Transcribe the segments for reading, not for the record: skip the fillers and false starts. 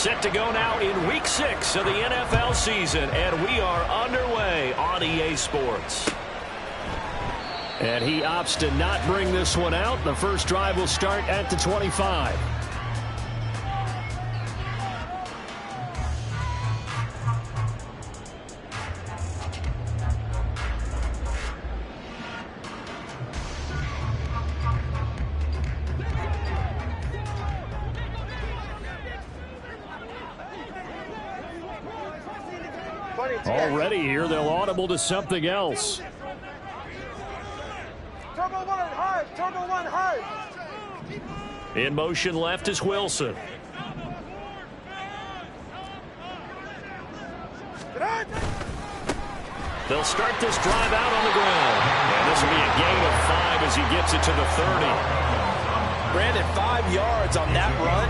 Set to go now in Week 6 of the NFL season, and we are underway on EA Sports. And he opts to not bring this one out. The first drive will start at the 25. Already here, they'll audible to something else. Turbo one hard, turbo one hard. In motion left is Wilson. They'll start this drive out on the ground. And this will be a gain of 5 as he gets it to the 30. Brandon, 5 yards on that run.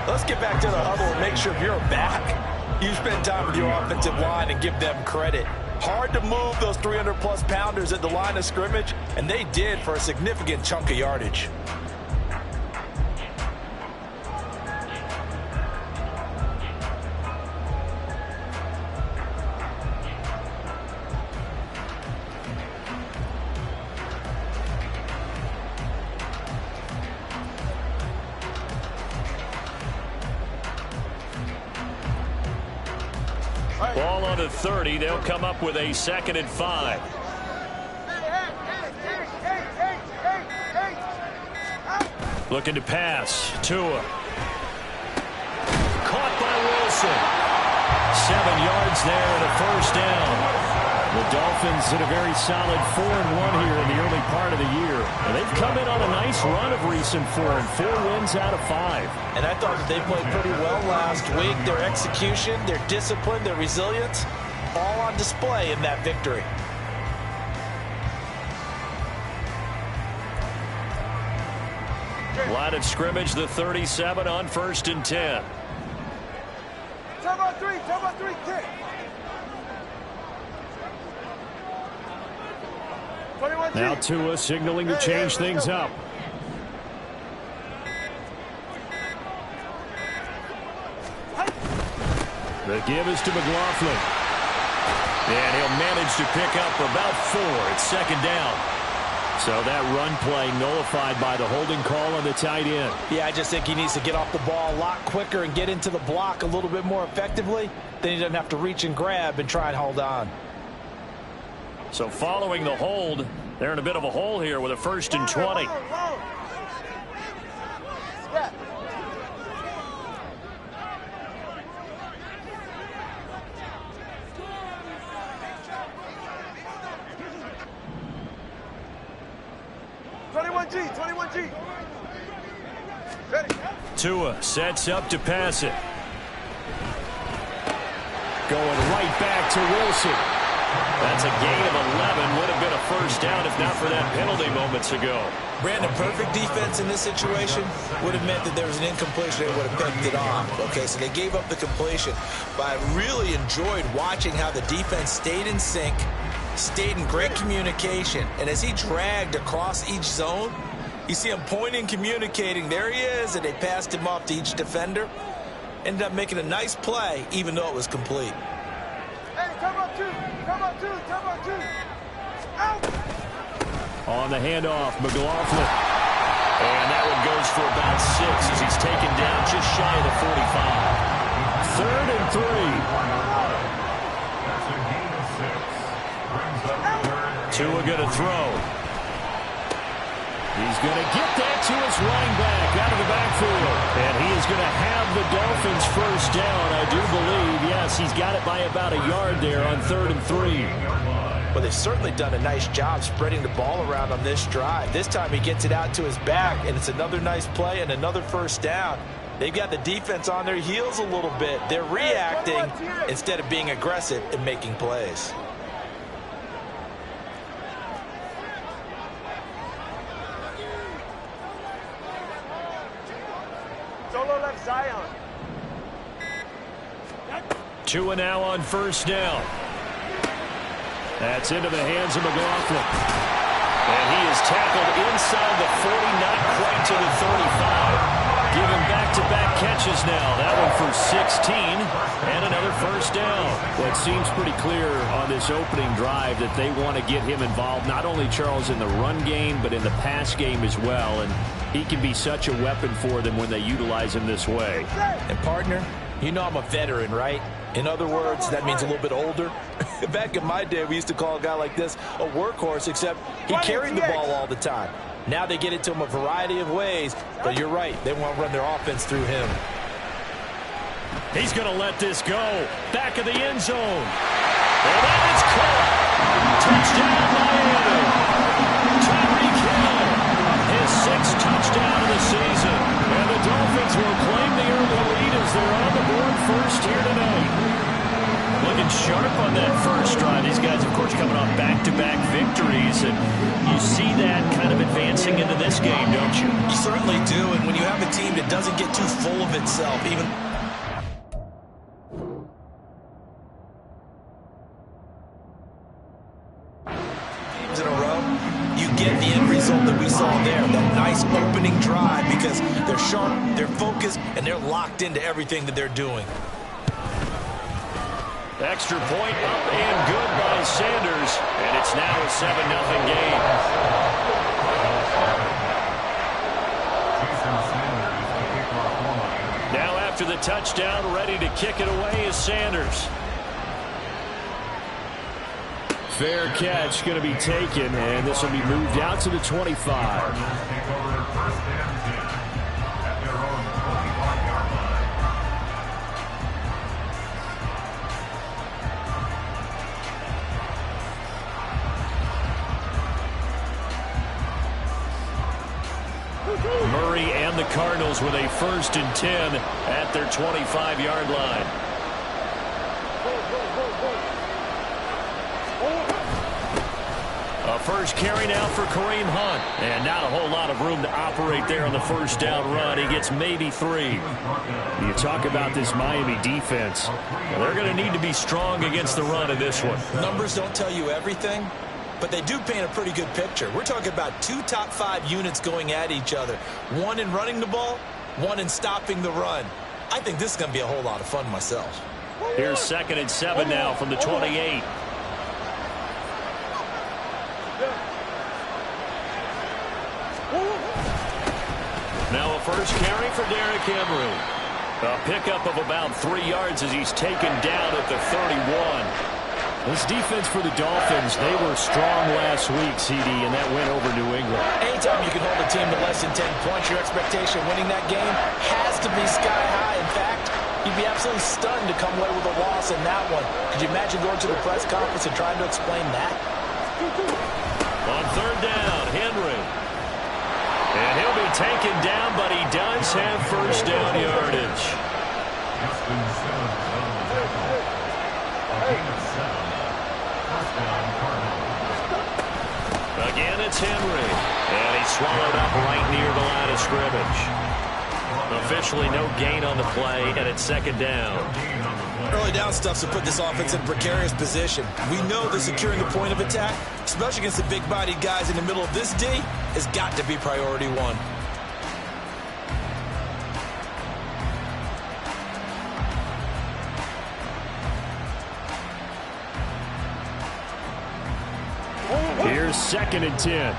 Let's get back to the huddle and make sure you're back. You spend time with your offensive line and give them credit. Hard to move those 300-plus pounders at the line of scrimmage, and they did for a significant chunk of yardage. Ball on the 30. They'll come up with a 2nd and 5. Looking to pass. Tua. Caught by Wilson. 7 yards there and a first down. The Dolphins in a very solid 4-1 here in the early part of the year. And they've come in on a nice run of recent form. 4 wins out of 5. And I thought that they played pretty well last week. Their execution, their discipline, their resilience, all on display in that victory. Line of scrimmage, the 37 on 1st and 10. Turbo three, kick. 21G. Now Tua signaling to change things up. The give is to McLaughlin. And he'll manage to pick up about 4. It's 2nd down. So that run play nullified by the holding call on the tight end. Yeah, I just think he needs to get off the ball a lot quicker and get into the block a little bit more effectively. Then he doesn't have to reach and grab and try and hold on. So following the hold, they're in a bit of a hole here with a 1st and 20. Tua sets up to pass it. Going right back to Wilson. That's a gain of 11. Would have been a first down if not for that penalty moments ago. Brandon, perfect defense in this situation would have meant that there was an incompletion. They would have picked it off. Okay, so they gave up the completion. But I really enjoyed watching how the defense stayed in sync, stayed in great communication. And as he dragged across each zone, you see him pointing, communicating. There he is, and they passed him off to each defender. Ended up making a nice play, even though it was complete. Hey, turbo two. Out. On the handoff, McLaughlin. And that one goes for about 6 as he's taken down just shy of the 45. 3rd and 3. Tua going to throw. He's going to get that to his running back out of the backfield. And he is going to have the Dolphins first down, I do believe. Yes, he's got it by about a yard there on 3rd and 3. Well, they've certainly done a nice job spreading the ball around on this drive. This time he gets it out to his back, and it's another nice play and another first down. They've got the defense on their heels a little bit. They're reacting instead of being aggressive and making plays. Solo left Zion. Tua now on 1st down. That's into the hands of McLaughlin. And he is tackled inside the 40, not quite to the 35. Given back Back-to-back catches now. That one for 16 and another first down. Well, it seems pretty clear on this opening drive that they want to get him involved, not only, Charles, in the run game, but in the pass game as well. And he can be such a weapon for them when they utilize him this way. And, partner, you know I'm a veteran, right? In other words, that means a little bit older. Back in my day, we used to call a guy like this a workhorse, except he carried the ball all the time. Now they get it to him a variety of ways, but you're right. They want to run their offense through him. He's going to let this go. Back of the end zone. And that is caught. Touchdown, Miami. Tyreek Hill, his 6th touchdown of the season. And the Dolphins will claim the early lead as they're on the board first here tonight. Looking sharp on that first drive. These guys, of course, coming off back-to-back victories. And you see that kind of advancing into this game, don't you? You certainly do. And when you have a team that doesn't get too full of itself, even games in a row, you get the end result that we saw there. That nice opening drive because they're sharp, they're focused, and they're locked into everything that they're doing. Extra point up and good by Sanders, and it's now a 7-0 game. Now after the touchdown, ready to kick it away is Sanders. Fair catch going to be taken, and this will be moved out to the 25. Murray and the Cardinals with a 1st and 10 at their 25-yard line. A first carry now for Kareem Hunt. And not a whole lot of room to operate there on the first down run. He gets maybe 3. You talk about this Miami defense. They're going to need to be strong against the run in this one. Numbers don't tell you everything, but they do paint a pretty good picture. We're talking about 2 top 5 units going at each other. One in running the ball, one in stopping the run. I think this is going to be a whole lot of fun myself. Here's 2nd and 7 now from the 28. Now a first carry for Derrick Henry. A pickup of about 3 yards as he's taken down at the 31. This defense for the Dolphins, they were strong last week, CD, and that went over New England. Anytime you can hold a team to less than 10 points, your expectation of winning that game has to be sky high. In fact, you'd be absolutely stunned to come away with a loss in that one. Could you imagine going to the press conference and trying to explain that? On 3rd down, Henry. And he'll be taken down, but he does have first down yardage. Again, it's Henry. And he's swallowed up right near the line of scrimmage. Officially no gain on the play, and it's 2nd down. Early down stuff's to put this offense in a precarious position. We know that securing the point of attack, especially against the big-bodied guys in the middle of this D, has got to be priority 1. Here's 2nd and 10.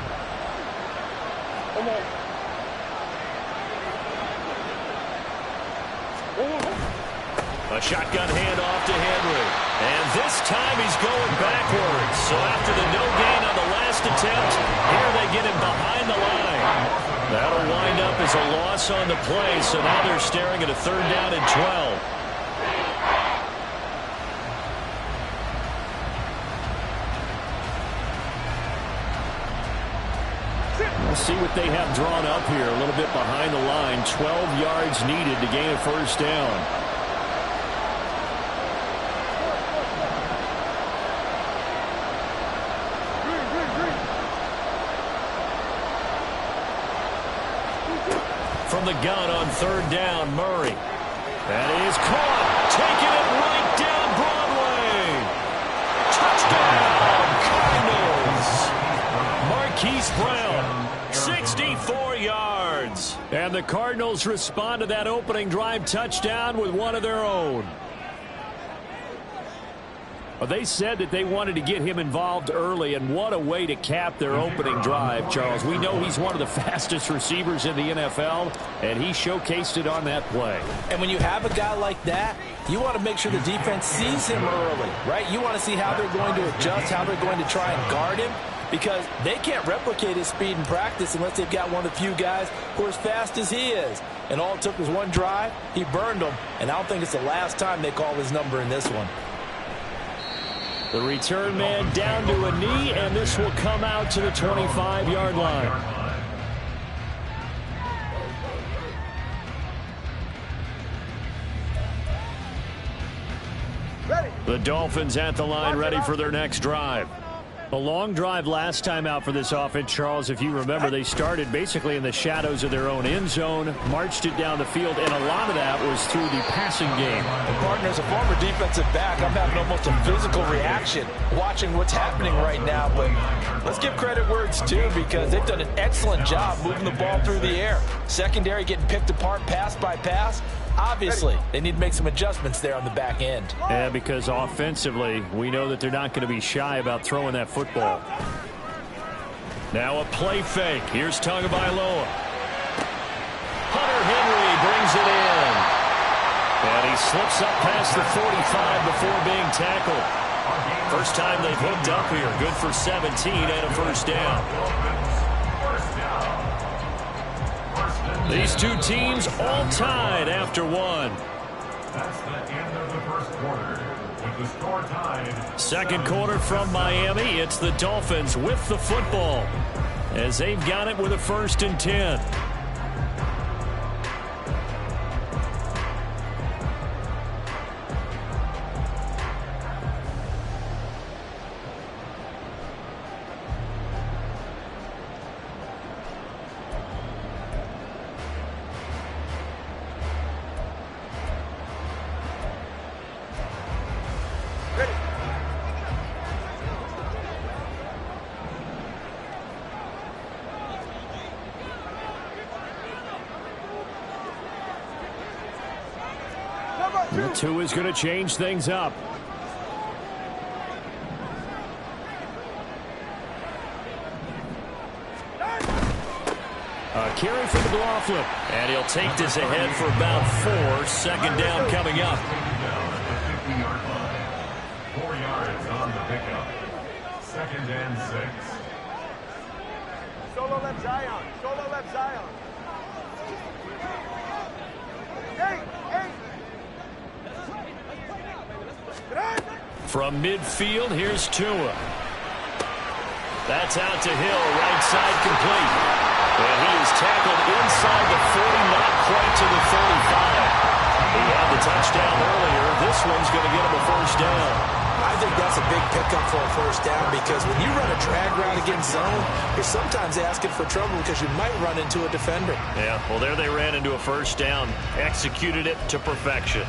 A shotgun handoff to Henry. And this time he's going backwards. So after the no gain on the last attempt, here they get him behind the line. That'll wind up as a loss on the play. So now they're staring at a 3rd down and 12. We'll see what they have drawn up here. A little bit behind the line. 12 yards needed to gain a first down. From the gun on 3rd down, Murray. That is caught. Taking it right down Broadway. Touchdown, Cardinals. Marquise Brown, 64 yards. And the Cardinals respond to that opening drive touchdown with one of their own. Well, they said that they wanted to get him involved early, and what a way to cap their opening drive, Charles. We know he's one of the fastest receivers in the NFL, and he showcased it on that play. And when you have a guy like that, you want to make sure the defense sees him early, right? You want to see how they're going to adjust, how they're going to try and guard him, because they can't replicate his speed in practice unless they've got one of the few guys who are as fast as he is. And all it took was one drive. He burned them, and I don't think it's the last time they call his number in this one. The return man down to a knee, and this will come out to the 25-yard line. Ready. The Dolphins at the line, ready for their next drive. A long drive last time out for this offense, Charles. If you remember, they started basically in the shadows of their own end zone, marched it down the field, and a lot of that was through the passing game. And partner, as a former defensive back, I'm having almost a physical reaction watching what's happening right now. But let's give credit where it's due, because they've done an excellent job moving the ball through the air. Secondary getting picked apart pass by pass. Obviously, they need to make some adjustments there on the back end. Yeah, because offensively, we know that they're not going to be shy about throwing that football. Now a play fake. Here's Tagovailoa. Hunter Henry brings it in. And he slips up past the 45 before being tackled. First time they've hooked up here. Good for 17 and a first down. These two teams all tied after one. That's the end of the first quarter, with the score tied. Second quarter from Miami. It's the Dolphins with the football, as they've got it with a 1st and 10. The 2 is going to change things up. A carry for McLaughlin. And he'll take this ahead for about 4. Second down coming up. 4 yards on the pickup. 2nd and 6. Solo left Zion. Solo left Zion. 8. From midfield, here's Tua. That's out to Hill, right side complete. And he is tackled inside the 40, not quite to the 35. He had the touchdown earlier. This one's going to get him a first down. I think that's a big pickup for a first down, because when you run a drag route against zone, you're sometimes asking for trouble because you might run into a defender. Yeah, well, there they ran into a first down, executed it to perfection.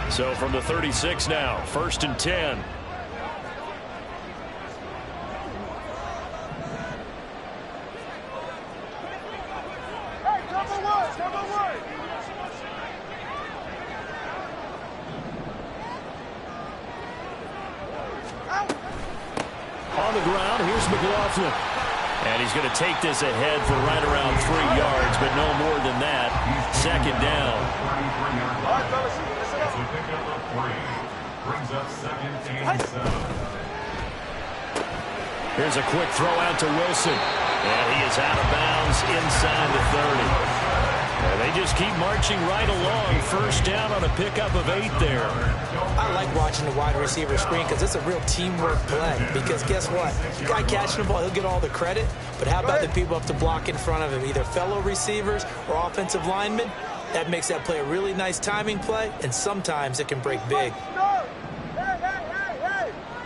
So from the 36 now, 1st and 10. Hey, cover one. On the ground, here's McLaughlin. And he's going to take this ahead for right around 3 yards, but no more than that. 2nd down. All right, fellas, listen up. The pickup of 3 brings up 2nd and 7. Here's a quick throw out to Wilson. And he is out of bounds inside the 30. And they just keep marching right along. First down on a pickup of 8 there. I like watching the wide receiver screen because it's a real teamwork play. Because guess what? The guy catching the ball, he'll get all the credit. But how about the people up to block in front of him, either fellow receivers or offensive linemen? That makes that play a really nice timing play, and sometimes it can break big. No.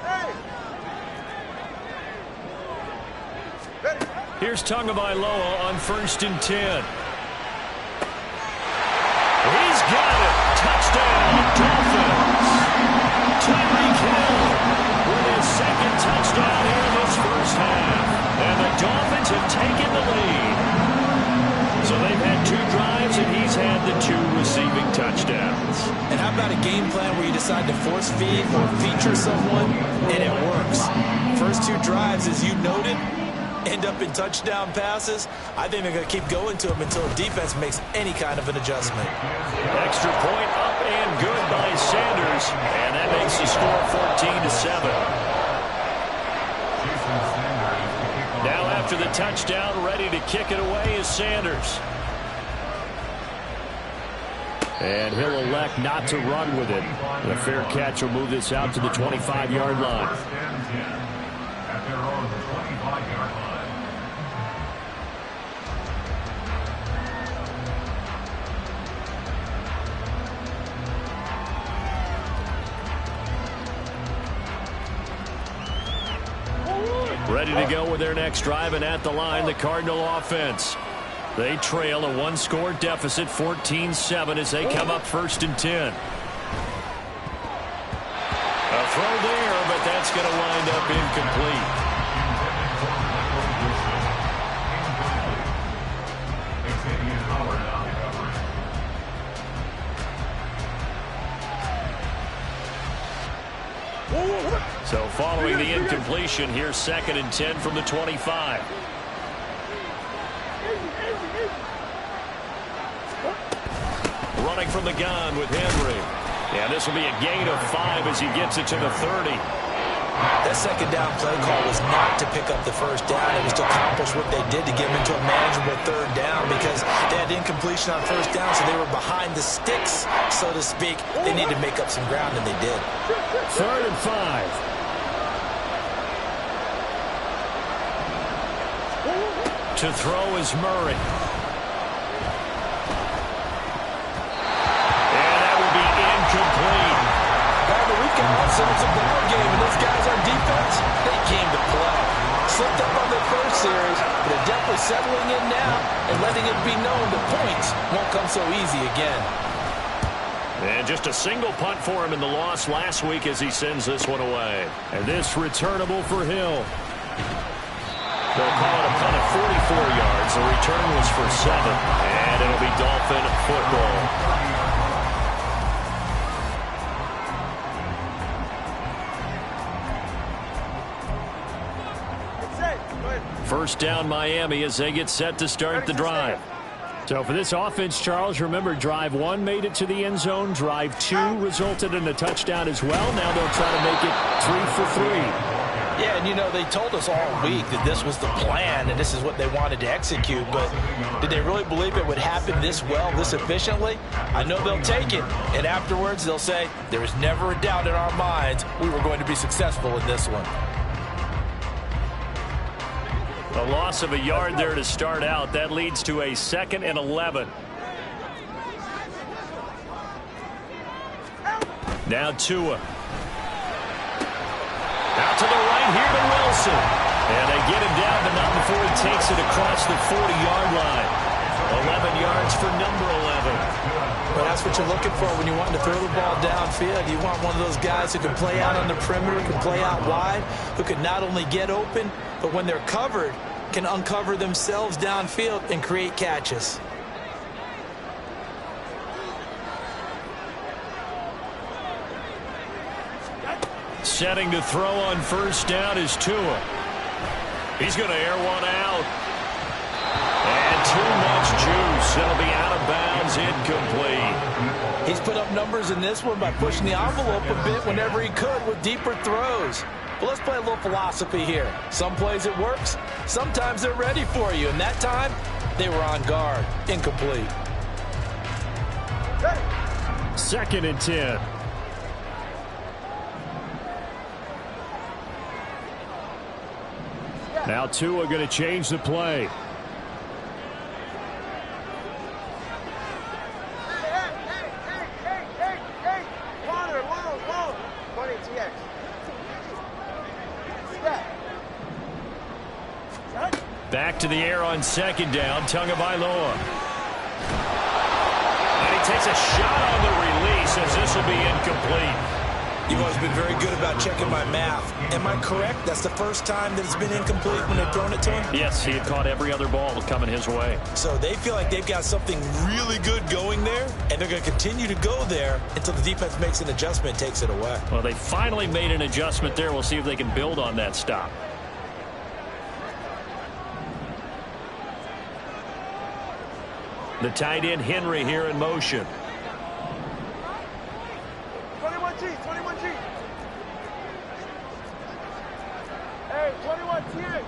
Hey. Here's Tagovailoa on 1st and 10. He's got it. Touchdown, Dolphins. Tyreek Hill with his 2nd touchdown here in this first half. And the Dolphins have taken the lead. kind of game plan where you decide to force feed or feature someone, and it works. First two drives, as you noted, end up in touchdown passes. I think they're going to keep going to them until the defense makes any kind of an adjustment. Extra point up and good by Sanders, and that makes the score 14-7. Now after the touchdown, ready to kick it away is Sanders. And he'll elect not to run with it. And a fair catch will move this out to the 25-yard line. At their own 25-yard line. Ready to go with their next drive, and at the line, the Cardinal offense. They trail a one-score deficit, 14-7, as they come up 1st and 10. A throw there, but that's going to wind up incomplete. So following the incompletion, here's 2nd and 10 from the 25. Running from the gun with Henry. And this will be a gain of 5 as he gets it to the 30. That second down play call was not to pick up the first down. It was to accomplish what they did to get them into a manageable 3rd down, because they had incompletion on 1st down, so they were behind the sticks, so to speak. They needed to make up some ground, and they did. 3rd and 5. To throw is Murray. And that will be incomplete. However, we've got all sorts of ball game, and those guys on defense, they came to play. Slipped up on their first series, but they're definitely settling in now and letting it be known that points won't come so easy again. And just a single punt for him in the loss last week as he sends this one away. And this returnable for Hill. They'll call it a punt of 44 yards. The return was for 7, and it'll be Dolphin football. First down Miami as they get set to start the drive. So for this offense, Charles, remember drive 1 made it to the end zone. Drive 2 resulted in a touchdown as well. Now they'll try to make it 3 for 3. Yeah, and you know, they told us all week that this was the plan and this is what they wanted to execute, but did they really believe it would happen this well, this efficiently? I know they'll take it, and afterwards they'll say, there was never a doubt in our minds we were going to be successful in this one. A loss of a yard there to start out. That leads to a 2nd and 11. Now Tua. Out to the right here to Wilson. And they get him down, but not before he takes it across the 40-yard line. 11 yards for number 11. Well, that's what you're looking for when you want to throw the ball downfield. You want one of those guys who can play out on the perimeter, can play out wide, who can not only get open, but when they're covered, can uncover themselves downfield and create catches. Setting to throw on first down is Tua. He's going to air one out. And too much juice. It'll be out of bounds, incomplete. He's put up numbers in this one by pushing the envelope a bit whenever he could with deeper throws. But let's play a little philosophy here. Some plays it works. Sometimes they're ready for you. And that time, they were on guard. Incomplete. 2nd and 10. Now Tua going to change the play. Back to the air on 2nd down. Tagovailoa. And he takes a shot on the release as this will be incomplete. You've always been very good about checking my math. Am I correct? That's the first time that it's been incomplete when they've thrown it to him? Yes, he had caught every other ball coming his way. So they feel like they've got something really good going there, and they're going to continue to go there until the defense makes an adjustment and takes it away. Well, they finally made an adjustment there. We'll see if they can build on that stop. The tight end Henry here in motion. 21G, 21G. Hey, 21T.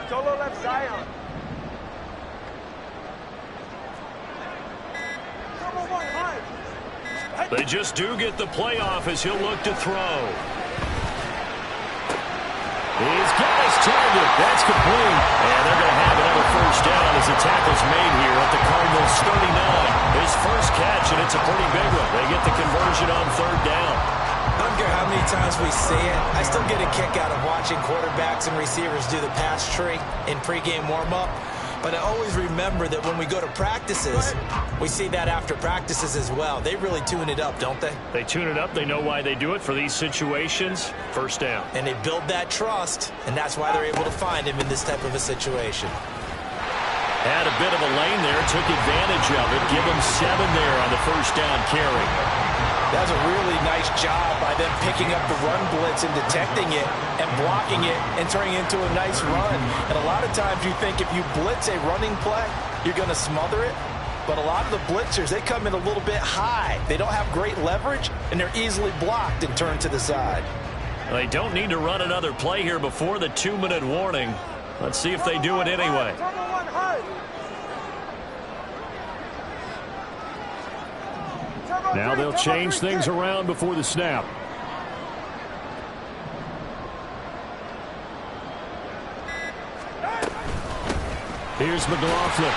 Solo left Zion. Number 1 high. They just do get the playoff as he'll look to throw. He's got his target. That's complete. And they're going to have another first down as the tackle's made here at the Cardinals' 39. His first catch, and it's a pretty big one. They get the conversion on third down. I don't care how many times we see it. I still get a kick out of watching quarterbacks and receivers do the pass tree in pregame warm-up. But I always remember that when we go to practices, we see that after practices as well. They really tune it up, don't they? They tune it up. They know why they do it for these situations. First down. And they build that trust, and that's why they're able to find him in this type of a situation. Had a bit of a lane there, took advantage of it. Give him 7 there on the first down carry. That was a really nice job by them picking up the run blitz and detecting it and blocking it and turning it into a nice run. And a lot of times you think if you blitz a running play, you're going to smother it. But a lot of the blitzers, they come in a little bit high. They don't have great leverage, and they're easily blocked and turned to the side. They don't need to run another play here before the 2-minute warning. Let's see if they do it anyway. Now they'll change things around before the snap. Here's McLaughlin.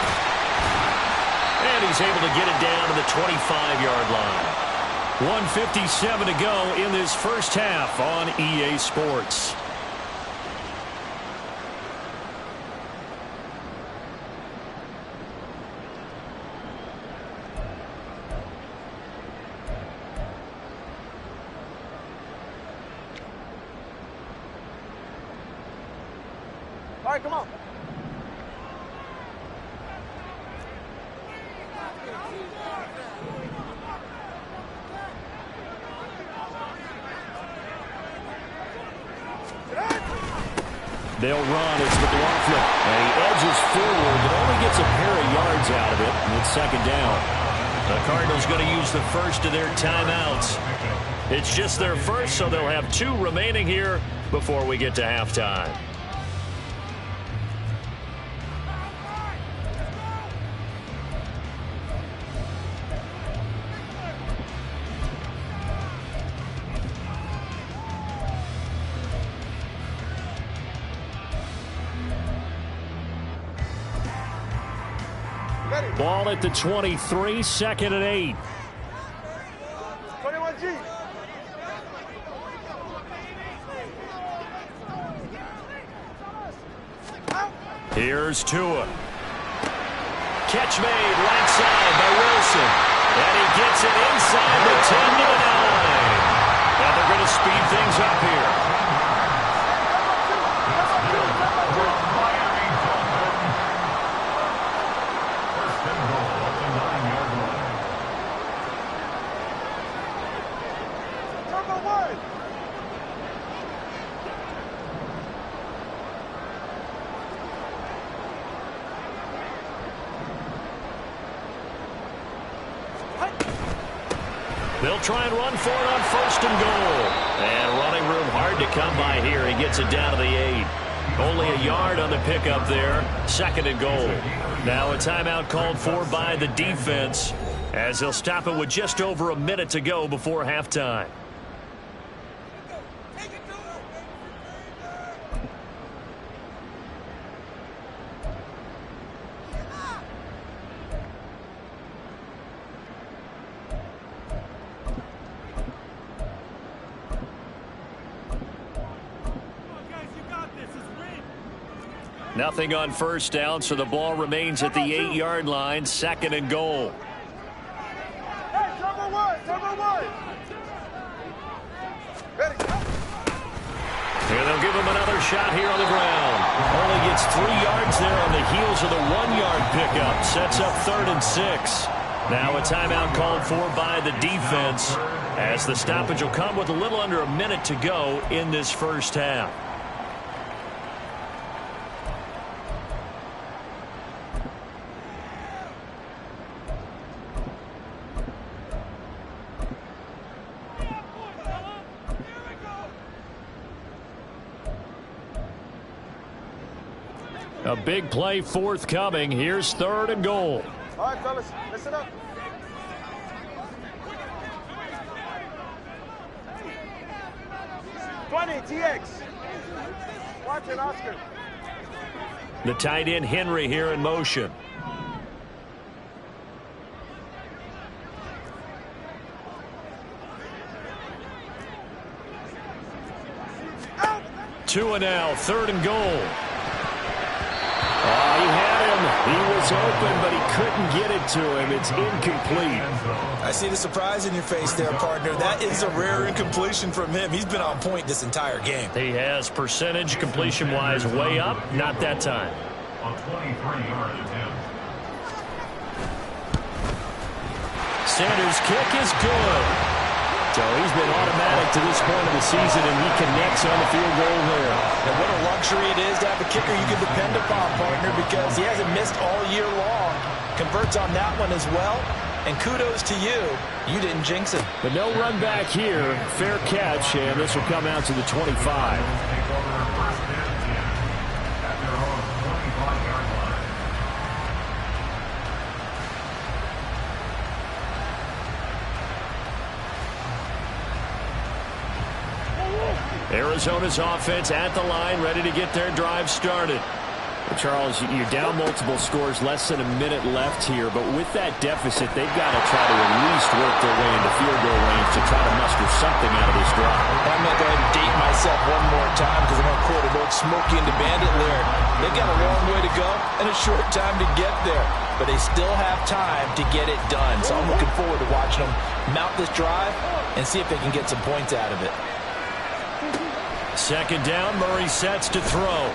And he's able to get it down to the 25-yard line. 1:57 to go in this first half on EA Sports. All right, come on. They'll run. It's McLaughlin. And he edges forward, but only gets a pair of yards out of it. And it's second down. The Cardinals going to use the first of their timeouts. It's just their first, so they'll have 2 remaining here before we get to halftime. Ball at the 23, second and 8. 21G. Here's Tua. Catch made right side by Wilson. And he gets it inside the 10 to the 9. And they're going to speed things up here. They'll try and run for it on first and goal. And running room hard to come by here. He gets it down to the 8. Only a yard on the pickup there. Second and goal. Now a timeout called for by the defense as he'll stop it with just over a minute to go before halftime. Nothing on first down, so the ball remains at the 8-yard line. Second and goal. Hey, number 1, give him another shot here on the ground. Only gets 3 yards there on the heels of the 1-yard pickup. Sets up 3rd and 6. Now a timeout called for by the defense, as the stoppage will come with a little under a minute to go in this first half. A big play forthcoming. Here's 3rd and goal. All right, fellas, listen up. TX. Watch it, Oscar. The tight end Henry here in motion. Out. 2 and now, 3rd and goal. Oh, he had him. He was open, but he couldn't get it to him. It's incomplete. I see the surprise in your face there, partner. That is a rare incompletion from him. He's been on point this entire game. He has percentage completion-wise way up. Not that time. A 23-yard attempt. Sanders' kick is good. So he's been automatic to this point of the season, and he connects on the field goal there. And what a luxury it is to have a kicker you can depend upon, partner, because he hasn't missed all year long. Converts on that one as well. And kudos to you. You didn't jinx it. But no run back here. Fair catch, and this will come out to the 25. Take over 1st and 10 at their own 25-yard line. Arizona's offense at the line, ready to get their drive started. Well, Charles, you're down multiple scores, less than a minute left here, but with that deficit, they've got to try to at least work their way into field goal range to try to muster something out of this drive. I'm going to go ahead and date myself one more time because I'm going to quote an old Smokey and the Bandit lyric. They've got a long way to go and a short time to get there, but they still have time to get it done. So I'm looking forward to watching them mount this drive and see if they can get some points out of it. 2nd down, Murray sets to throw.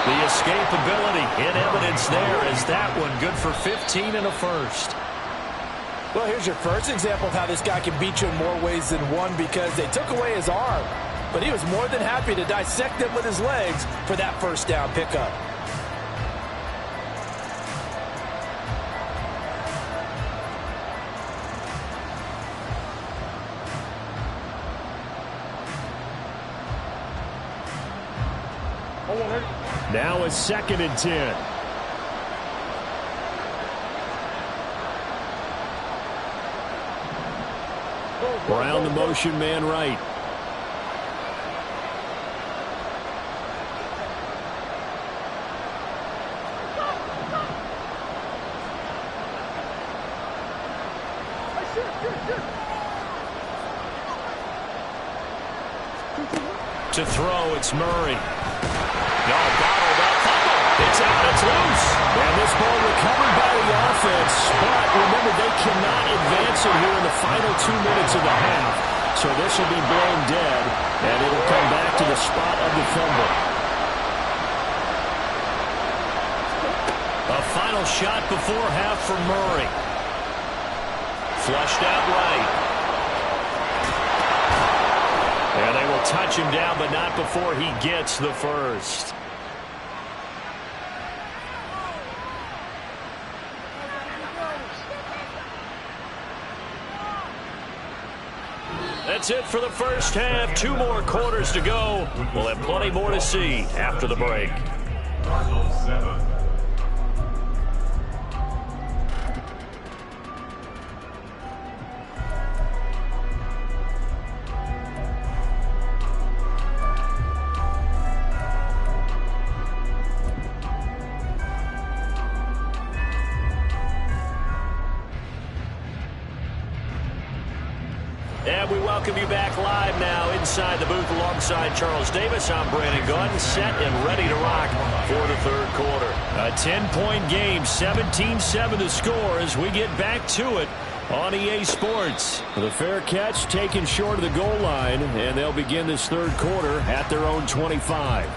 The escapability in evidence there as that one good for 15 and a first. Well, here's your first example of how this guy can beat you in more ways than one, because they took away his arm, but he was more than happy to dissect them with his legs for that 1st down pickup. Now it's 2nd and 10. Brown the motion man right. To throw, it's Murray. No, bottled up. It's out, it's loose. And this ball recovered by the offense. But remember, they cannot advance it here in the final 2 minutes of the half. So this will be blown dead, and it'll come back to the spot of the fumble. A final shot before half for Murray. Flushed out right. And they will touch him down, but not before he gets the first. That's it for the first half. 2 more quarters to go. We'll have plenty more to see after the break. Cardinals 7. And we welcome you back live now inside the booth alongside Charles Davis. I'm Brandon Gunn, set and ready to rock for the 3rd quarter. A 10-point game, 17-7 the score as we get back to it On EA Sports, the fair catch taken short of the goal line, and they'll begin this third quarter at their own 25.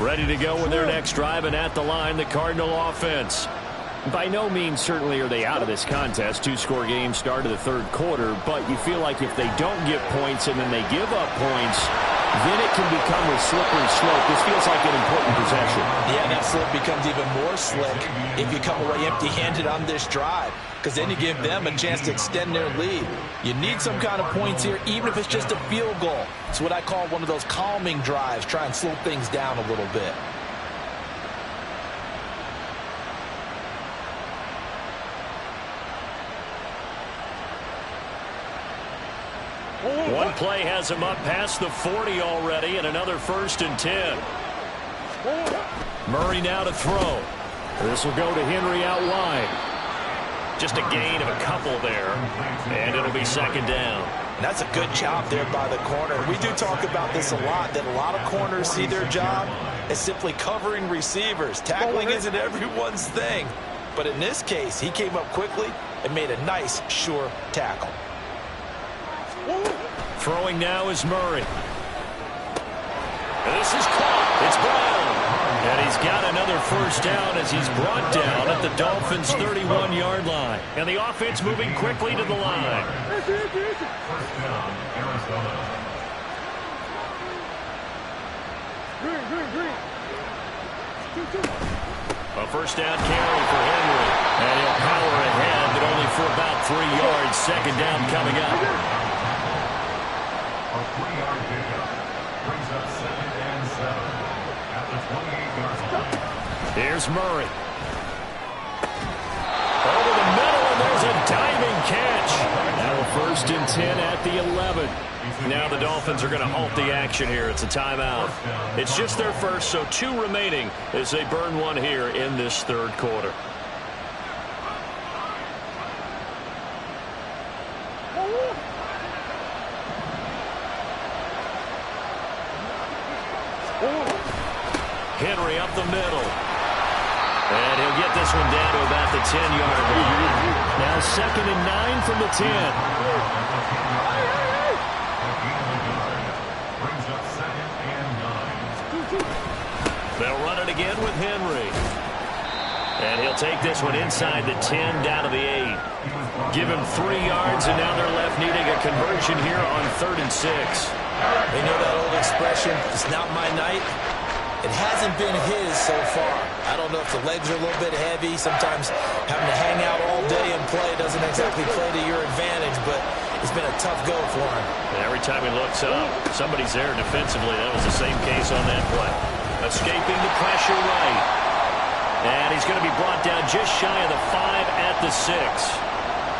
Ready to go with their next drive, and at the line, the Cardinal offense. By no means certainly are they out of this contest. Two-score game start of the third quarter, but you feel like if they don't get points and then they give up points, then it can become a slippery slope. This feels like an important possession. Yeah, that slope becomes even more slick if you come away empty-handed on this drive, because then you give them a chance to extend their lead. You need some kind of points here, even if it's just a field goal. It's what I call one of those calming drives. Try and slow things down a little bit. One play has him up past the 40 already, and another 1st and 10. Murray now to throw. This will go to Henry out wide. Just a gain of a couple there, and it'll be 2nd down. That's a good job there by the corner. We do talk about this a lot, that a lot of corners see their job as simply covering receivers. Tackling isn't everyone's thing. But in this case, he came up quickly and made a nice, sure tackle. Throwing now is Murray. This is caught. It's Brown. And he's got another 1st down as he's brought down at the Dolphins' 31-yard line. And the offense moving quickly to the line. First down, Arizona. A 1st down carry for Henry. And he'll power ahead, but only for about 3 yards. 2nd down coming up. A 3-yard pickup brings up 2nd and 7 at the 28-yard line. Here's Murray. Over the middle, and there's a diving catch. Now a 1st and 10 at the 11. Now the Dolphins are going to halt the action here. It's a timeout. It's just their first, so 2 remaining as they burn one here in this third quarter. Henry up the middle. And he'll get this one down to about the 10-yard line. Now 2nd and 9 from the 10. Brings up 2nd and 9. They'll run it again with Henry. And he'll take this one inside the 10 down to the 8. Give him 3 yards, and now they're left needing a conversion here on 3rd and 6. They know that old expression, it's not my night. It hasn't been his so far. I don't know if the legs are a little bit heavy. Sometimes having to hang out all day and play doesn't exactly play to your advantage, but it's been a tough go for him. And every time he looks up, somebody's there defensively. That was the same case on that play. Escaping the pressure right. And he's going to be brought down just shy of the 5 at the 6.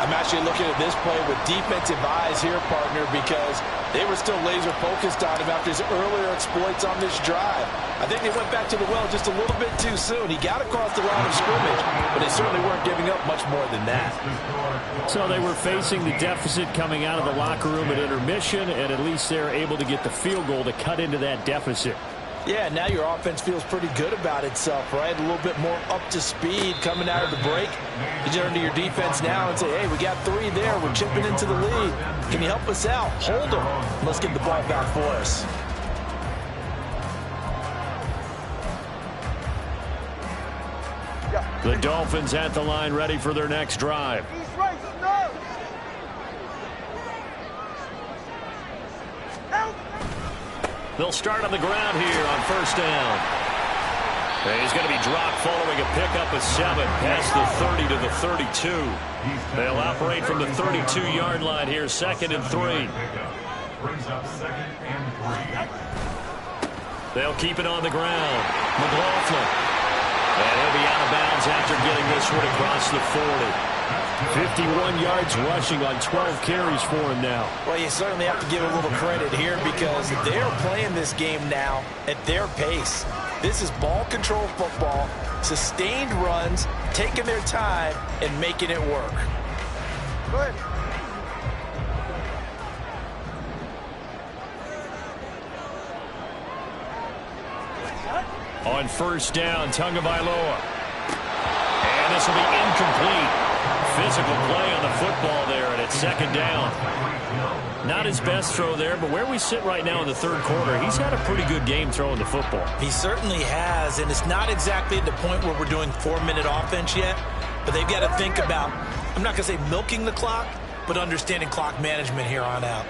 I'm actually looking at this play with defensive eyes here, partner, because they were still laser focused on him after his earlier exploits on this drive. I think they went back to the well just a little bit too soon. He got across the line of scrimmage, but they certainly weren't giving up much more than that. So they were facing the deficit coming out of the locker room at intermission, and at least they're able to get the field goal to cut into that deficit. Yeah, now your offense feels pretty good about itself, right? A little bit more up to speed coming out of the break. You turn to your defense now and say, hey, we got 3 there. We're chipping into the lead. Can you help us out? Hold them. Let's get the ball back for us. The Dolphins at the line ready for their next drive. He's right, no! Help! They'll start on the ground here on 1st down. And he's going to be dropped following a pickup of 7 past the 30 to the 32. They'll operate from the 32-yard line here, 2nd and 3. Brings up 2nd and 3. They'll keep it on the ground. McLaughlin. And he'll be out of bounds after getting this one across the 40. 51 yards rushing on 12 carries for him now. Well, you certainly have to give a little credit here because they're playing this game now at their pace. This is ball control football, sustained runs, taking their time, and making it work. Go ahead. On first down, Tagovailoa. And this will be incomplete. Physical play on the football there, and it's second down. Not his best throw there, but where we sit right now in the third quarter, he's had a pretty good game throwing the football. He certainly has, and it's not exactly at the point where we're doing 4-minute offense yet, but they've got to think about, I'm not going to say milking the clock, but understanding clock management here on out.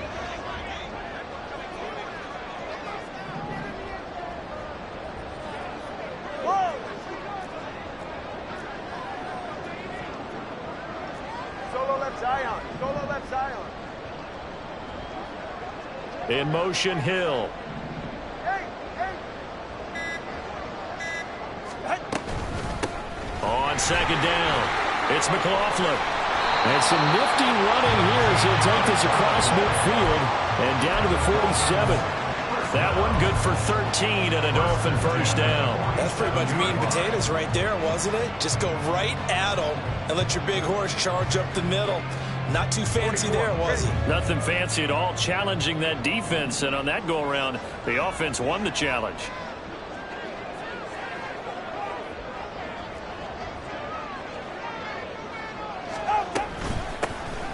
Solo left Zion. Solo left Zion. In motion, Hill. On second down, it's McLaughlin. And some nifty running here as he'll take this across midfield and down to the 47. That one good for 13 and a Dolphin first down. That's pretty much meat and potatoes right there, wasn't it? Just go right at him and let your big horse charge up the middle. Not too fancy there, was it? Nothing fancy at all, challenging that defense. And on that go-around, the offense won the challenge.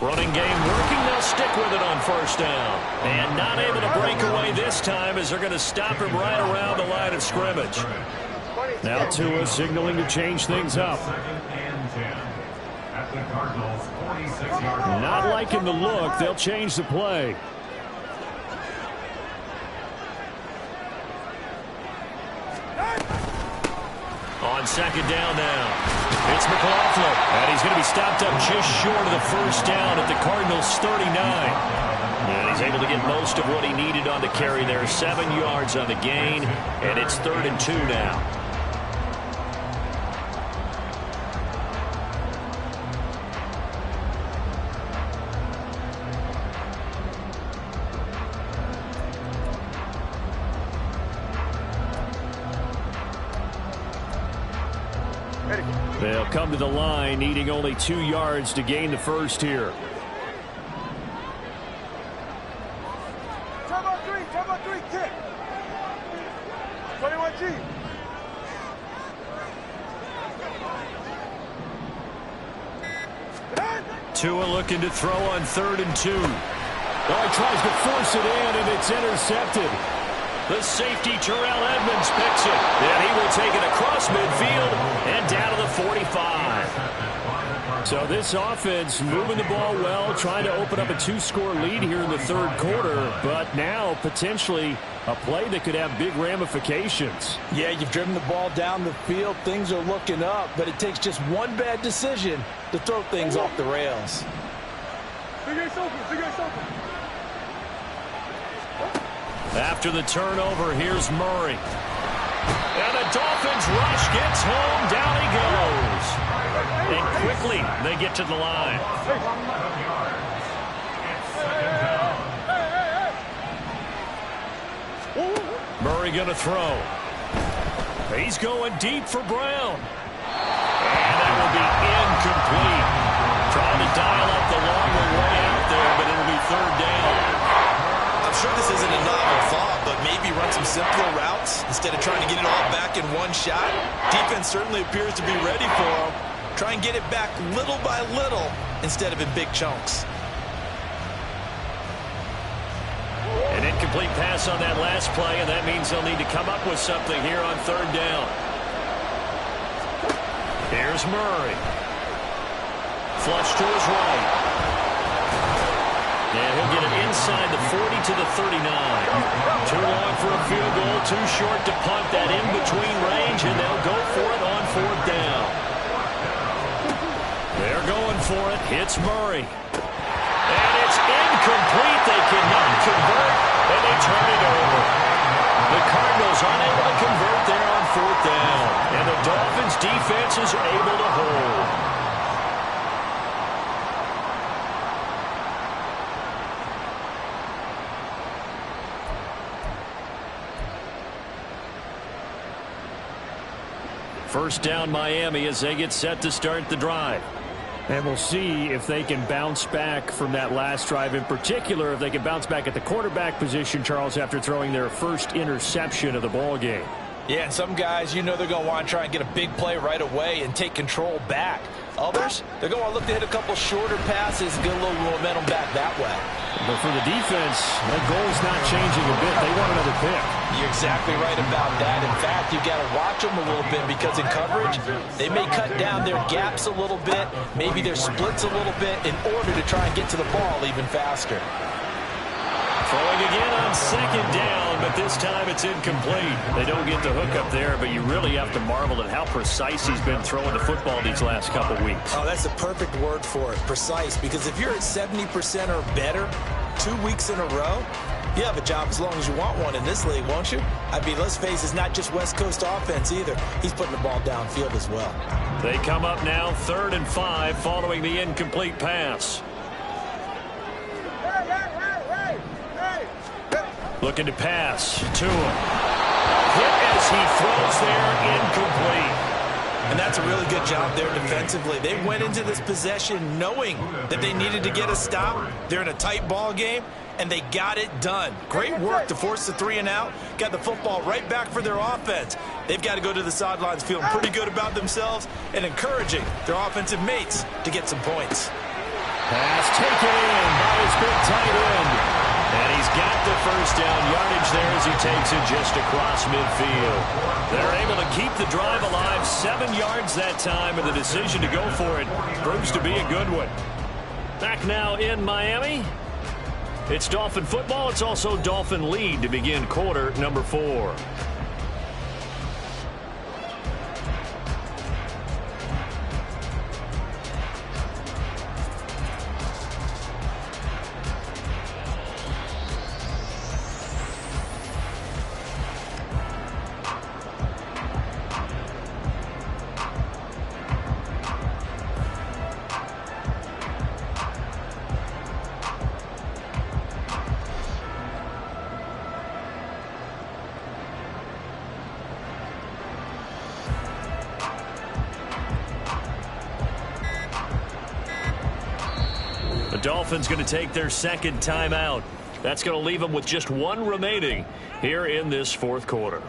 Running game working. They'll stick with it on first down. And not able to break away this time as they're going to stop him right around the line of scrimmage. Now Tua signaling to change things up. Not liking the look. They'll change the play. On second down now. It's McLaughlin. And he's going to be stopped up just short of the first down at the Cardinals' 39. And he's able to get most of what he needed on the carry there. 7 yards on the gain. And it's 3rd and 2 now. They'll come to the line, needing only 2 yards to gain the first here. Turbo 3, kick. 21G. Tua looking to throw on 3rd and 2. Oh, he tries to force it in, and it's intercepted. The safety, Terrell Edmonds, picks it. And he will take it across midfield and down to the 45. So this offense moving the ball well, trying to open up a 2-score lead here in the third quarter. But now potentially a play that could have big ramifications. Yeah, you've driven the ball down the field. Things are looking up, but it takes just one bad decision to throw things off the rails. Big Ace open. After the turnover, here's Murray. And the Dolphins rush gets home. Down he goes. And quickly, they get to the line. Murray going to throw. He's going deep for Brown. And that will be incomplete. Trying to dial up the longer way out there, but it'll be 3rd down. I'm sure this isn't a novel thought, but maybe run some simpler routes instead of trying to get it all back in one shot. Defense certainly appears to be ready for him. Try and get it back little by little instead of in big chunks. An incomplete pass on that last play, and that means they'll need to come up with something here on 3rd down. Here's Murray. Flush to his right. And he'll get it inside the 40 to the 39. Too long for a field goal, too short to punt. That in-between range, and they'll go for it on 4th down. They're going for it. Hits Murray. And it's incomplete. They cannot convert, and they turn it over. The Cardinals unable to convert there on 4th down. And the Dolphins' defense is able to hold. First down Miami as they get set to start the drive. And we'll see if they can bounce back from that last drive, in particular if they can bounce back at the quarterback position, Charles, after throwing their first interception of the ball game. Yeah, and some guys, you know, they're going to want to try and get a big play right away and take control back. Others, they're going to want to look to hit a couple shorter passes and get a little momentum back that way. But for the defense, that goal's not changing a bit. They want another pick. You're exactly right about that. In fact, you've got to watch them a little bit because in coverage, they may cut down their gaps a little bit, maybe their splits a little bit in order to try and get to the ball even faster. Throwing again on second down, but this time it's incomplete. They don't get the hook up there, but you really have to marvel at how precise he's been throwing the football these last couple weeks. Oh, that's the perfect word for it, precise, because if you're at 70% or better 2 weeks in a row, you have a job as long as you want one in this league, won't you? I mean, let's face it, it's not just West Coast offense either. He's putting the ball downfield as well. They come up now 3rd and 5 following the incomplete pass. Looking to pass to him. Hit as he throws there, incomplete. And that's a really good job there defensively. They went into this possession knowing that they needed to get a stop. They're in a tight ball game, and they got it done. Great work to force the 3 and out. Got the football right back for their offense. They've got to go to the sidelines feeling pretty good about themselves and encouraging their offensive mates to get some points. Pass taken in by his big tight end. And he's got the first down yardage there as he takes it just across midfield. They're able to keep the drive alive, 7 yards that time, and the decision to go for it proves to be a good one. Back now in Miami. It's Dolphin football. It's also Dolphin lead to begin quarter number 4. Dolphins going to take their second timeout. That's going to leave them with just 1 remaining here in this 4th quarter.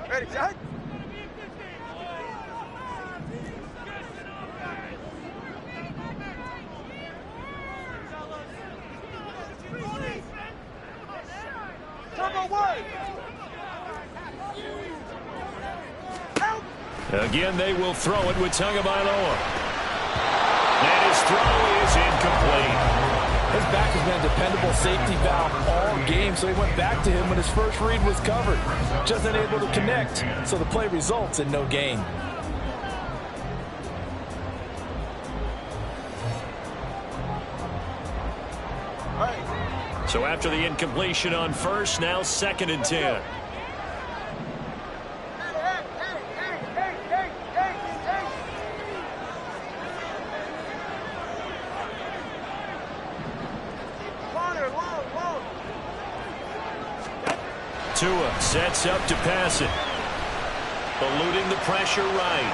Ready, Jack? Again, they will throw it with Tagovailoa. And his throw is incomplete. His back has been a dependable safety valve all game, so he went back to him when his first read was covered. Just unable to connect, so the play results in no gain. So after the incompletion on first, now 2nd and 10. Tua sets up to pass it. Eluding the pressure right.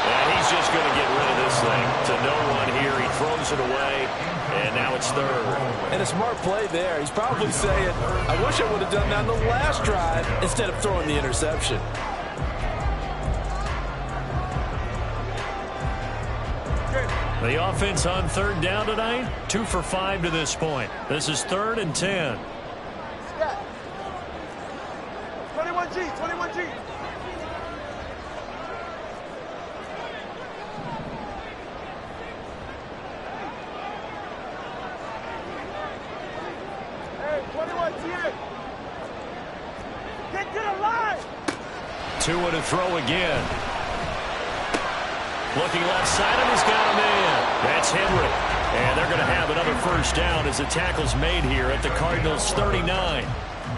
And he's just going to get rid of this thing to no one here. He throws it away, and now it's 3rd. And a smart play there. He's probably saying, I wish I would have done that on the last drive instead of throwing the interception. The offense on 3rd down tonight, 2 for 5 to this point. This is 3rd and 10. 21G, 21G. Hey, 21G. Get to the line. Tua to throw again. Looking left side of he's got a man. That's Henry. And they're going to have another first down as the tackle's made here at the Cardinals' 39.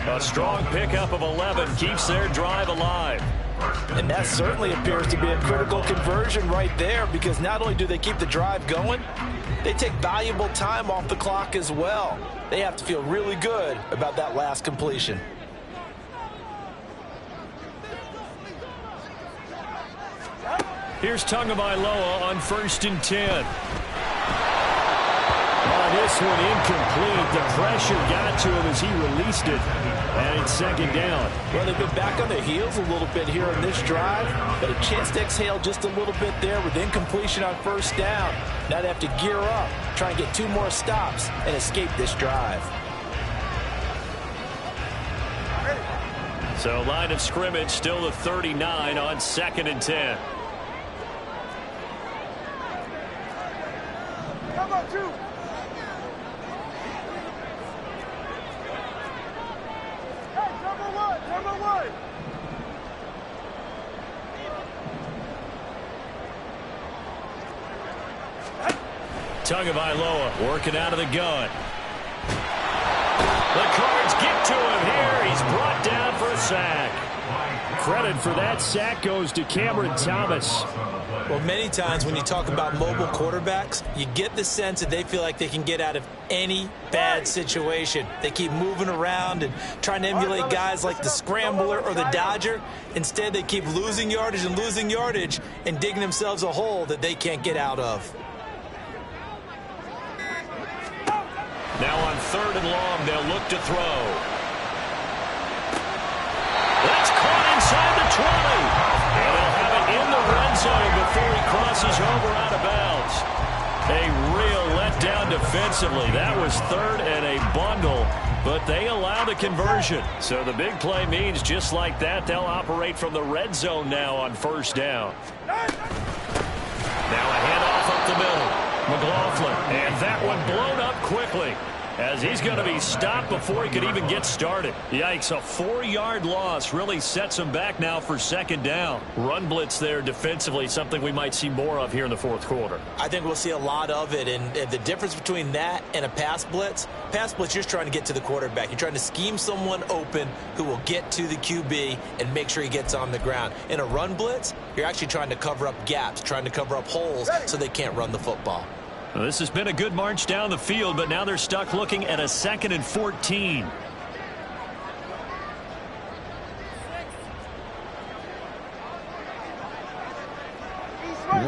A strong pickup of 11 keeps their drive alive. And that certainly appears to be a critical conversion right there, because not only do they keep the drive going, they take valuable time off the clock as well. They have to feel really good about that last completion. Here's Tagovailoa on 1st and 10. This one incomplete. The pressure got to him as he released it. And it's 2nd down. Well, they've been back on their heels a little bit here in this drive, but a chance to exhale just a little bit there with incompletion on 1st down. Now they have to gear up, try and get 2 more stops, and escape this drive. So line of scrimmage still the 39 on 2nd and 10. Come on, 2. Tagovailoa working out of the gun. The Cards get to him here. He's brought down for a sack. Credit for that sack goes to Cameron Thomas. Well, many times when you talk about mobile quarterbacks, you get the sense that they feel like they can get out of any bad situation. They keep moving around and trying to emulate guys like the Scrambler or the Dodger. Instead, they keep losing yardage and digging themselves a hole that they can't get out of. Now on 3rd and long, they'll look to throw. That's caught inside the 20. And they'll have it in the red zone before he crosses over out of bounds. A real letdown defensively. That was 3rd and a bundle, but they allow the conversion. So the big play means just like that, they'll operate from the red zone now on 1st down. Now a handoff up the middle. McLaughlin, and that one blown up quickly as he's going to be stopped before he could even get started. Yikes, a 4-yard loss really sets him back now for 2nd down. Run blitz there defensively, something we might see more of here in the 4th quarter. I think we'll see a lot of it, and the difference between that and a pass blitz, you're just trying to get to the quarterback. You're trying to scheme someone open who will get to the QB and make sure he gets on the ground. In a run blitz, you're actually trying to cover up gaps, trying to cover up holes so they can't run the football. Well, this has been a good march down the field, but now they're stuck looking at a 2nd and 14.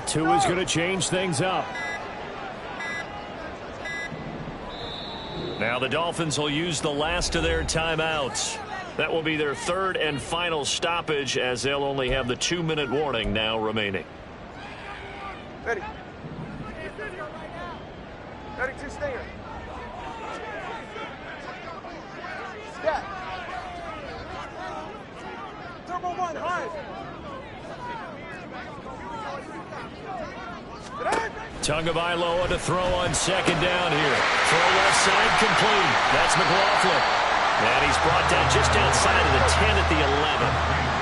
Tua is going to change things up. Now the Dolphins will use the last of their timeouts. That will be their 3rd and final stoppage, as they'll only have the 2-minute warning now remaining. Ready. Ready, 2 stinger. Step. Turbo 1, high. Tagovailoa to throw on 2nd down here. Throw left side complete. That's McLaughlin. And he's brought down just outside of the 10 at the 11.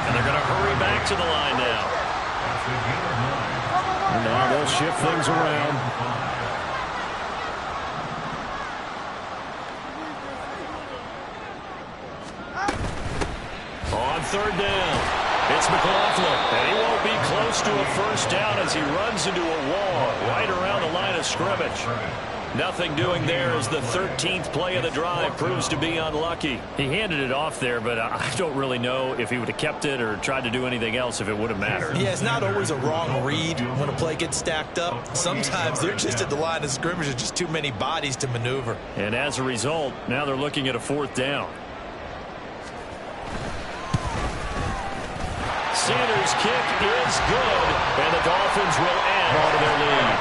And they're going to hurry back to the line now. And now they'll shift things around. On 3rd down, it's McLaughlin, and he won't be close to a 1st down as he runs into a wall right around the line of scrimmage. Nothing doing there as the 13th play of the drive proves to be unlucky. He handed it off there, but I don't really know if he would have kept it or tried to do anything else if it would have mattered. Yeah, it's not always a wrong read when a play gets stacked up. Sometimes they're just at the line of scrimmage. There's just too many bodies to maneuver. And as a result, now they're looking at a 4th down. Sanders' kick is good, and the Dolphins will add on to their lead.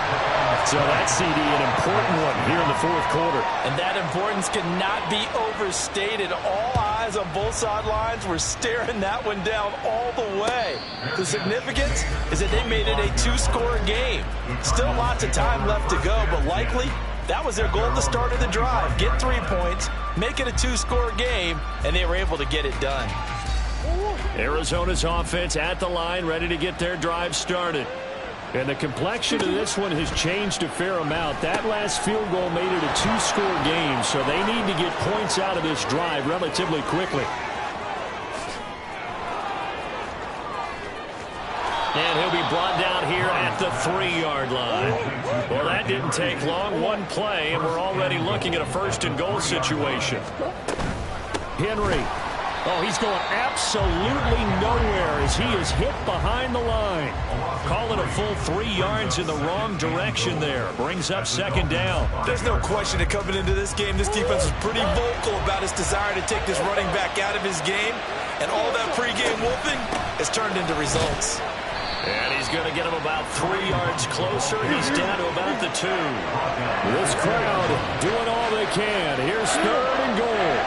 So that CD, an important one here in the 4th quarter. And that importance cannot be overstated. All eyes on both sidelines were staring that one down all the way. The significance is that they made it a 2-score game. Still lots of time left to go, but likely that was their goal at the start of the drive. Get 3 points, make it a 2-score game, and they were able to get it done. Arizona's offense at the line, ready to get their drive started. And the complexion of this one has changed a fair amount. That last field goal made it a 2-score game, so they need to get points out of this drive relatively quickly. the 3-yard line. Well, that didn't take long. One play, and we're already looking at a first-and-goal situation. Henry. Oh, he's going absolutely nowhere as he is hit behind the line. Calling a full 3 yards in the wrong direction there. Brings up second down. There's no question that coming into this game, this defense was pretty vocal about his desire to take this running back out of his game. And all that pregame whooping has turned into results. And he's going to get him about 3 yards closer. He's down to about the 2. This crowd doing all they can. Here's 3rd and goal.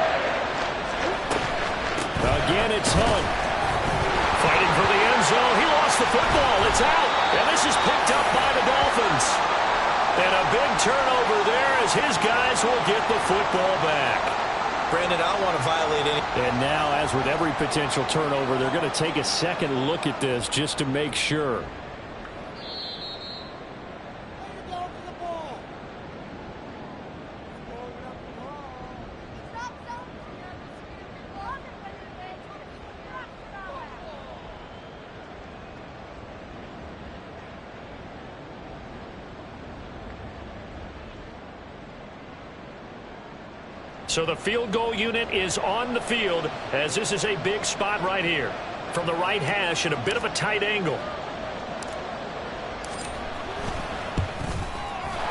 Again, it's Hunt. Fighting for the end zone. He lost the football. It's out. And this is picked up by the Dolphins. And a big turnover there as his guys will get the football back. Brandon, I don't want to violate any. And now, as with every potential turnover, they're going to take a second look at this just to make sure. So the field goal unit is on the field as this is a big spot right here. From the right hash at a bit of a tight angle.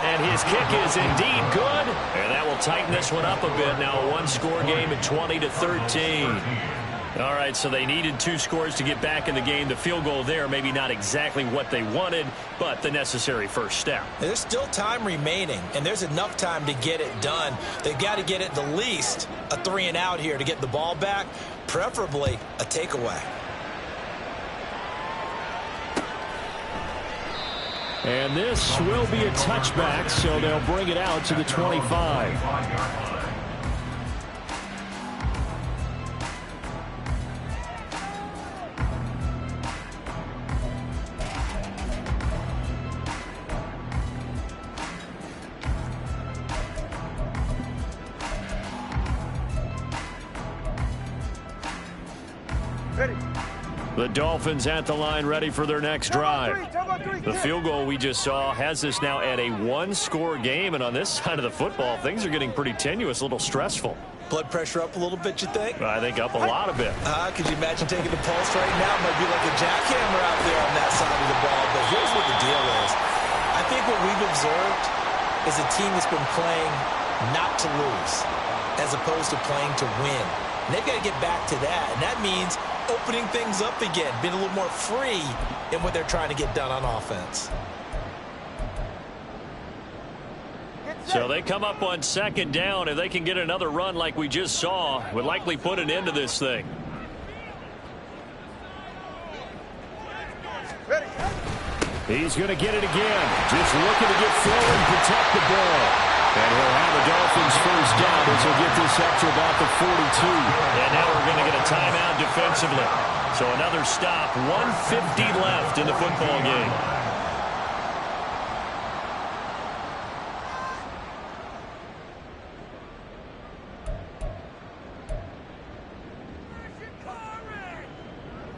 And his kick is indeed good. And that will tighten this one up a bit. Now a one-score game at 20-13. All right, so they needed 2 scores to get back in the game. The field goal there, maybe not exactly what they wanted, but the necessary first step. There's still time remaining, and there's enough time to get it done. They've got to get it the least a 3-and-out here to get the ball back, preferably a takeaway. And this will be a touchback, so they'll bring it out to the 25. The Dolphins at the line ready for their next drive. The field goal we just saw has us now at a 1-score game, and on this side of the football, things are getting pretty tenuous, a little stressful. Blood pressure up a little bit, you think? I think up a lot of bit. Could you imagine taking the pulse right now? It might be like a jackhammer out there on that side of the ball, but here's what the deal is. I think what we've observed is a team that's been playing not to lose as opposed to playing to win. And they've got to get back to that, and that means opening things up again, being a little more free in what they're trying to get done on offense. So they come up on second down. If they can get another run like we just saw, would likely put an end to this thing. He's going to get it again. Just looking to get forward and protect the ball. And he'll have the Dolphins first down as he'll get this up to about the 42. And now we're going to get a timeout defensively. So another stop. 1:50 left in the football game.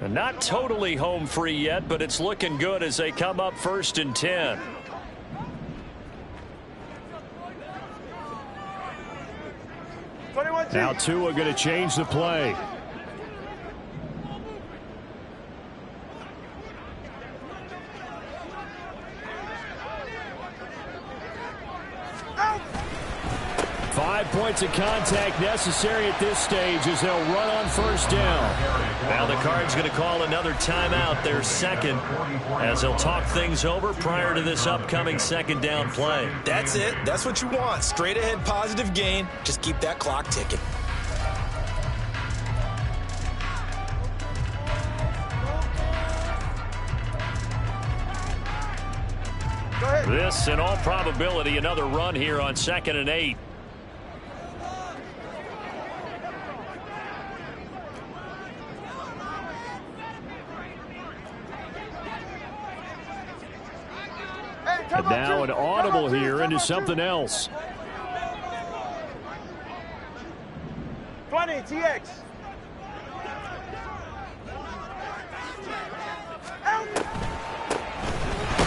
And not totally home free yet, but it's looking good as they come up 1st and 10. Now Tua going to change the play. Out. 5 points of contact necessary at this stage as they'll run on first down. Now the Cards going to call another timeout, their second, as they'll talk things over prior to this upcoming second down play. That's it. That's what you want. Straight ahead positive gain. Just keep that clock ticking. This, in all probability, another run here on 2nd and 8. And now an audible here into something else. 20, TX.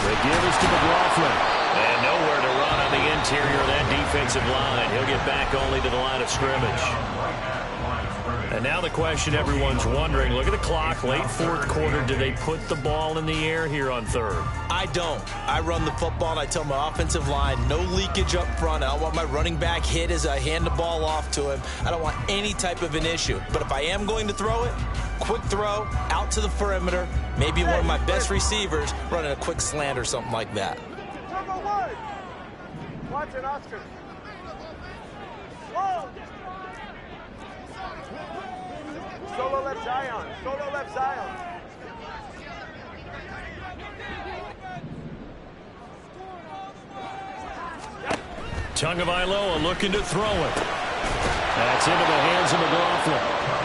They give is to McLaughlin. And nowhere to run on the interior of that defensive line. He'll get back only to the line of scrimmage. And now the question everyone's wondering, look at the clock, late fourth quarter, do they put the ball in the air here on third? I don't. I run the football, and I tell my offensive line, no leakage up front. I don't want my running back hit as I hand the ball off to him. I don't want any type of an issue. But if I am going to throw it, quick throw, out to the perimeter, maybe one of my best receivers running a quick slant or something like that. Watch it, Oscar. Whoa! Solo left Zion. Solo left Zion. Tagovailoa looking to throw it. That's into the hands of McLaughlin.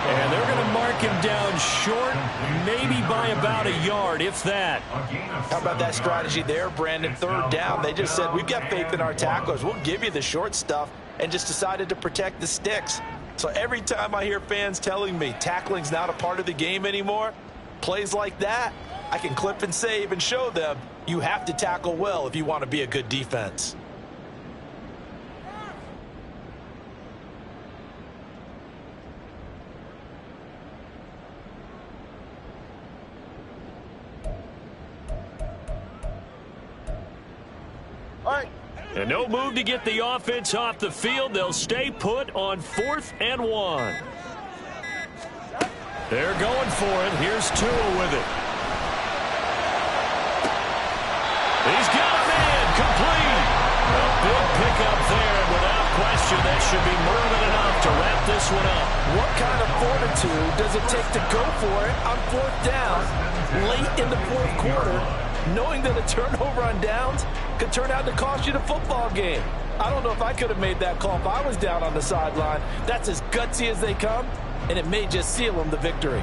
And they're going to mark him down short, maybe by about a yard, if that. How about that strategy there, Brandon? Third down, they just said, we've got faith in our tacklers. We'll give you the short stuff, and just decided to protect the sticks. So every time I hear fans telling me tackling's not a part of the game anymore, plays like that, I can clip and save and show them you have to tackle well if you want to be a good defense. And no move to get the offense off the field. They'll stay put on 4th and 1. They're going for it. Here's Tua with it. He's got a man complete. A big pickup there, and without question, that should be more than enough to wrap this one up. What kind of fortitude does it take to go for it on 4th down late in the 4th quarter, knowing that a turnover on downs could turn out to cost you the football game? I don't know if I could have made that call if I was down on the sideline. That's as gutsy as they come, and it may just seal them the victory.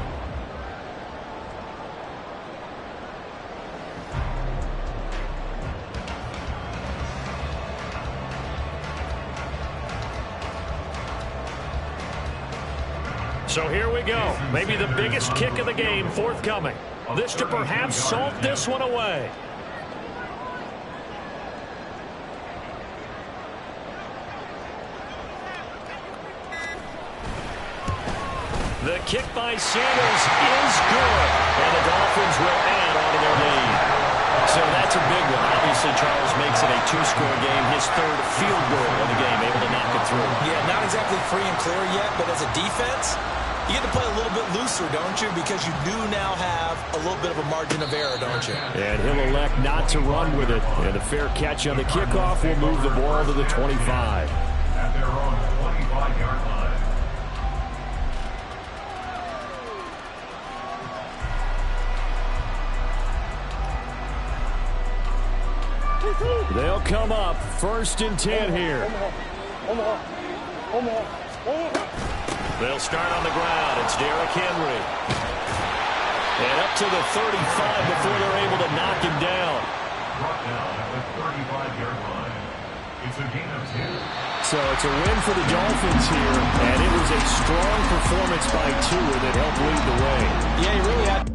So here we go. Maybe the biggest kick of the game forthcoming. This to perhaps salt this one away. The kick by Sanders is good, and the Dolphins will add on to their lead. So that's a big one. Obviously, Charles makes it a 2-score game, his 3rd field goal of the game, able to knock it through. Yeah, not exactly free and clear yet, but as a defense, you get to play a little bit looser, don't you? Because you do now have a little bit of a margin of error, don't you? And he'll elect not to run with it. And a fair catch on the kickoff will move the ball to the 25. At their own 25-yard line. They'll come up 1st and 10 here. They'll start on the ground. It's Derrick Henry. And up to the 35 before they're able to knock him down. Brought down at the 35-yard line. It's a gain of 2. So it's a win for the Dolphins here, and it was a strong performance by Tua that helped lead the way. Yeah, he really had